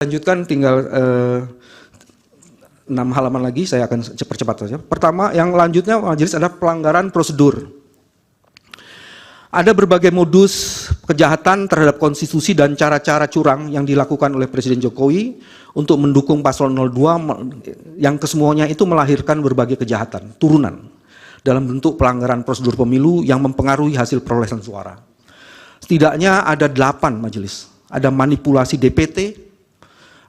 Lanjutkan tinggal 6 halaman lagi, saya akan percepat saja. Pertama, yang lanjutnya majelis adalah pelanggaran prosedur. Ada berbagai modus kejahatan terhadap konstitusi dan cara-cara curang yang dilakukan oleh Presiden Jokowi untuk mendukung paslon 02 yang kesemuanya itu melahirkan berbagai kejahatan, turunan, dalam bentuk pelanggaran prosedur pemilu yang mempengaruhi hasil perolehan suara. Setidaknya ada 8 majelis. Ada manipulasi DPT,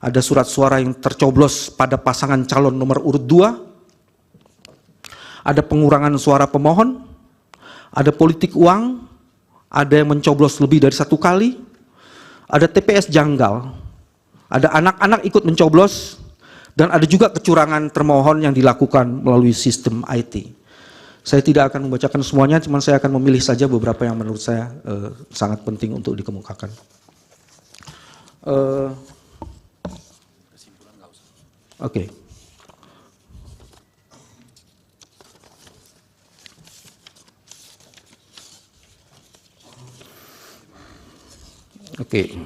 ada surat suara yang tercoblos pada pasangan calon nomor urut 2, ada pengurangan suara pemohon, ada politik uang, ada yang mencoblos lebih dari 1 kali, ada TPS janggal, ada anak-anak ikut mencoblos, dan ada juga kecurangan termohon yang dilakukan melalui sistem IT. Saya tidak akan membacakan semuanya, cuma saya akan memilih saja beberapa yang menurut saya sangat penting untuk dikemukakan. Oke. Oke.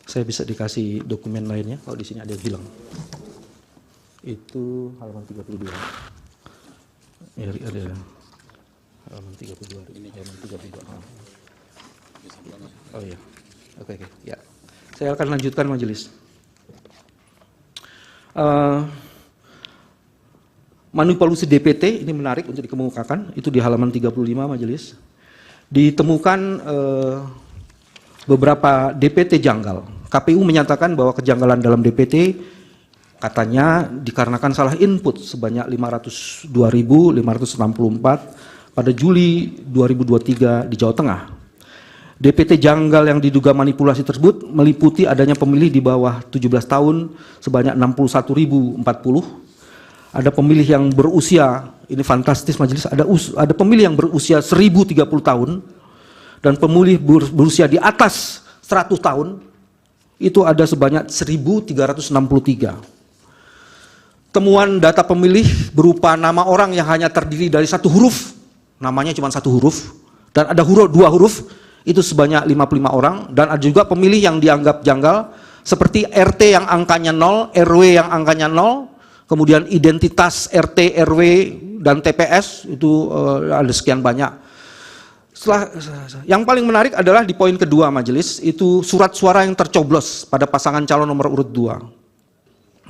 Saya bisa dikasih dokumen lainnya kalau di sini ada yang hilang. Itu halaman 32. Ya, ada halaman 32. Ini halaman 32. Oh iya. Oke. Ya. Saya akan lanjutkan majelis. Manipulasi DPT ini menarik untuk dikemukakan, itu di halaman 35 majelis. Ditemukan beberapa DPT janggal. KPU menyatakan bahwa kejanggalan dalam DPT katanya dikarenakan salah input sebanyak 502.564 pada Juli 2023 di Jawa Tengah. DPT janggal yang diduga manipulasi tersebut meliputi adanya pemilih di bawah 17 tahun sebanyak 61.040. Ada pemilih yang berusia, ini fantastis majelis, ada pemilih yang berusia 1030 tahun dan pemilih berusia di atas 100 tahun itu ada sebanyak 1363. Temuan data pemilih berupa nama orang yang hanya terdiri dari 1 huruf, namanya cuma 1 huruf, dan ada 2 huruf, itu sebanyak 55 orang, dan ada juga pemilih yang dianggap janggal seperti RT yang angkanya 0, RW yang angkanya 0, kemudian identitas RT, RW, dan TPS itu ada sekian banyak. Yang paling menarik adalah di poin kedua majelis, itu surat suara yang tercoblos pada pasangan calon nomor urut 2.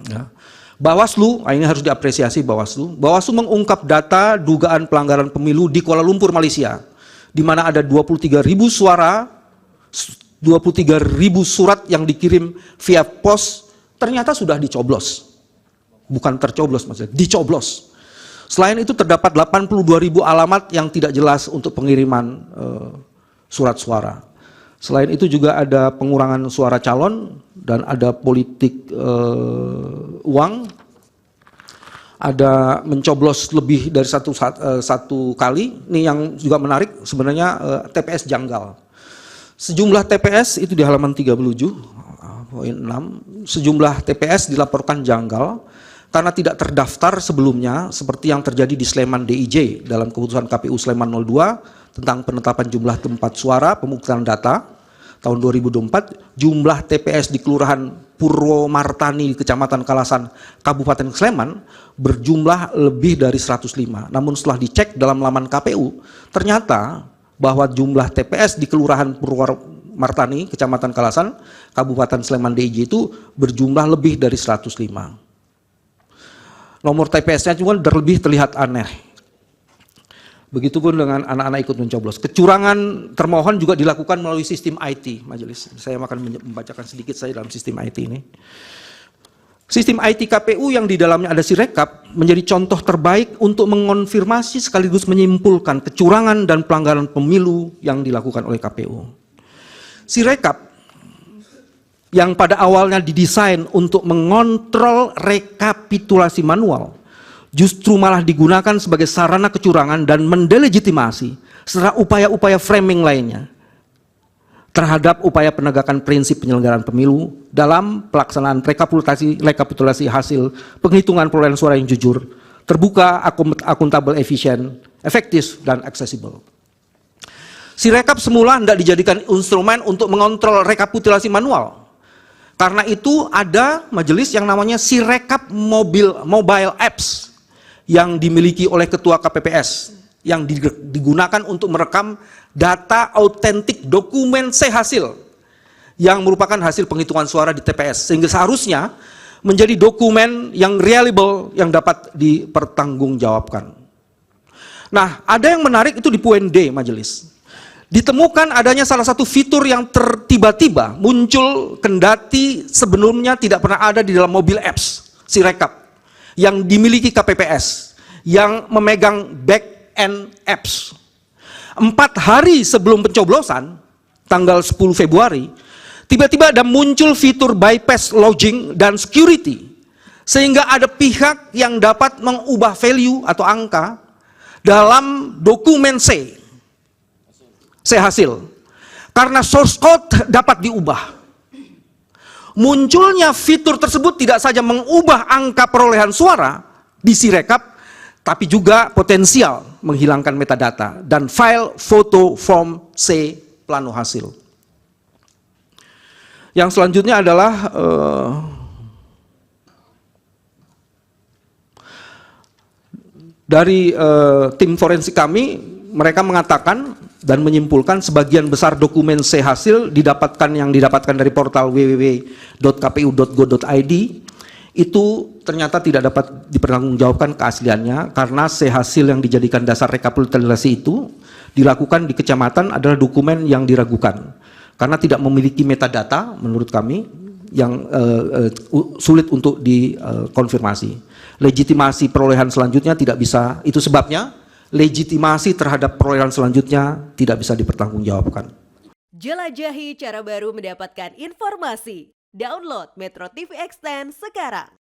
Ya. Bawaslu, ini harus diapresiasi Bawaslu. Bawaslu mengungkap data dugaan pelanggaran pemilu di Kuala Lumpur, Malaysia, di mana ada 23.000 suara, 23.000 surat yang dikirim via pos, ternyata sudah dicoblos. Bukan tercoblos maksudnya, dicoblos. Selain itu terdapat 82.000 alamat yang tidak jelas untuk pengiriman surat suara. Selain itu juga ada pengurangan suara calon dan ada politik uang. Ada mencoblos lebih dari satu kali. Ini yang juga menarik sebenarnya TPS janggal. Sejumlah TPS itu di halaman 37, poin 6. Sejumlah TPS dilaporkan janggal karena tidak terdaftar sebelumnya seperti yang terjadi di Sleman DIJ dalam keputusan KPU Sleman 02 tentang penetapan jumlah tempat suara pemungutan data tahun 2024. Jumlah TPS di Kelurahan Purwomartani Kecamatan Kalasan Kabupaten Sleman berjumlah lebih dari 105. Namun setelah dicek dalam laman KPU ternyata bahwa jumlah TPS di Kelurahan Purwomartani Kecamatan Kalasan Kabupaten Sleman DIJ itu berjumlah lebih dari 105. Nomor TPS-nya cuma lebih terlihat aneh. Begitupun dengan anak-anak ikut mencoblos. Kecurangan termohon juga dilakukan melalui sistem IT, majelis. Saya akan membacakan sedikit saja dalam sistem IT ini. Sistem IT KPU yang di dalamnya ada Sirekap menjadi contoh terbaik untuk mengonfirmasi sekaligus menyimpulkan kecurangan dan pelanggaran pemilu yang dilakukan oleh KPU. Sirekap yang pada awalnya didesain untuk mengontrol rekapitulasi manual, justru malah digunakan sebagai sarana kecurangan dan mendelegitimasi serta upaya-upaya framing lainnya terhadap upaya penegakan prinsip penyelenggaraan pemilu dalam pelaksanaan rekapitulasi hasil penghitungan perolehan suara yang jujur, terbuka, akuntabel, efisien, efektif, dan aksesibel. Sirekap semula hendak dijadikan instrumen untuk mengontrol rekapitulasi manual. Karena itu ada majelis yang namanya Sirekap Mobile Apps yang dimiliki oleh Ketua KPPS yang digunakan untuk merekam data autentik dokumen C-hasil yang merupakan hasil penghitungan suara di TPS, sehingga seharusnya menjadi dokumen yang reliable yang dapat dipertanggungjawabkan. Nah, ada yang menarik itu di poin D majelis. Ditemukan adanya salah satu fitur yang tiba-tiba muncul kendati sebelumnya tidak pernah ada di dalam mobil apps Sirekap yang dimiliki KPPS yang memegang back-end apps. 4 hari sebelum pencoblosan, tanggal 10 Februari, tiba-tiba ada muncul fitur bypass logging dan security, sehingga ada pihak yang dapat mengubah value atau angka dalam dokumen C-hasil. Karena source code dapat diubah. Munculnya fitur tersebut tidak saja mengubah angka perolehan suara di Sirekap, tapi juga potensial menghilangkan metadata dan file foto form C plano hasil. Yang selanjutnya adalah dari tim forensik kami, mereka mengatakan dan menyimpulkan sebagian besar dokumen C-hasil yang didapatkan dari portal www.kpu.go.id itu ternyata tidak dapat dipertanggungjawabkan keasliannya karena C-hasil yang dijadikan dasar rekapitulasi itu dilakukan di kecamatan adalah dokumen yang diragukan karena tidak memiliki metadata menurut kami yang sulit untuk dikonfirmasi. Legitimasi perolehan selanjutnya tidak bisa, itu sebabnya legitimasi terhadap perolehan selanjutnya tidak bisa dipertanggungjawabkan. Jelajahi cara baru mendapatkan informasi. Download Metro TV Extend sekarang.